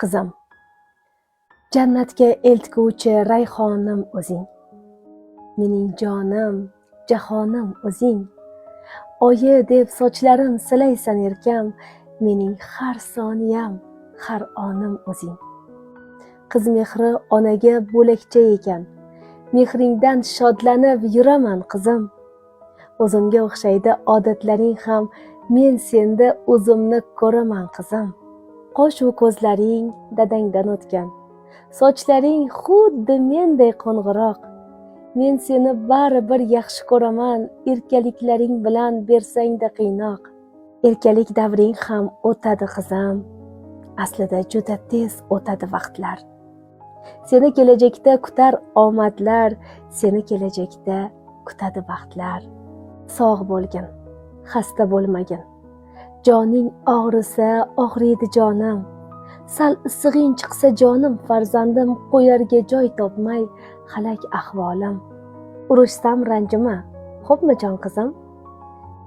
qizim, jannatga eltguvchi rayhonim o'zing, mening jonim, jahonim o'zing, oyi deb sochlarim silaysan erkam, mening har soniyam, har onim o'zing. Qiz mehri onaga bo'lakcha ekan, mehringdan shodlanib yuraman qizim. O'zimga o'xshaydi odatlaring ham, men senda o'zimni ko'raman qizim. Qosh va ko'zlaring dadangdan o'tgan, sochlaring xuddi menday qo'ng'iroq. Men seni baribir yaxshi ko'raman, erkaliklaring bilan bersangda qiynoq. Erkalik davring ham o'tadi qizim, aslida juda tez o'tadi vaqtlar. Seni kelajakda kutar omadlar, seni kelajakda kutadi baxtlar. Sog' bo'lgin, xasta bo'lmagin. Joning og'risa, og'riydi jonim. Sal issig'ing chiqsa jonim, farzandim qo'yarga joy topmay, halak ahvolim. Urushsam ranjima, xo'pmi jon qizim?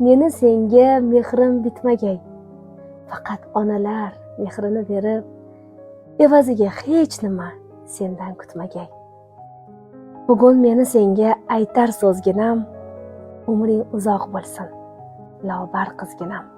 Meni senga mehrim bitmagay. Faqat onalar mehrini berib, evaziga hech nima sendan kutmagay. Bugun meni senga aytar so'zginam, umring uzoq bo'lsin, lobar qizginam.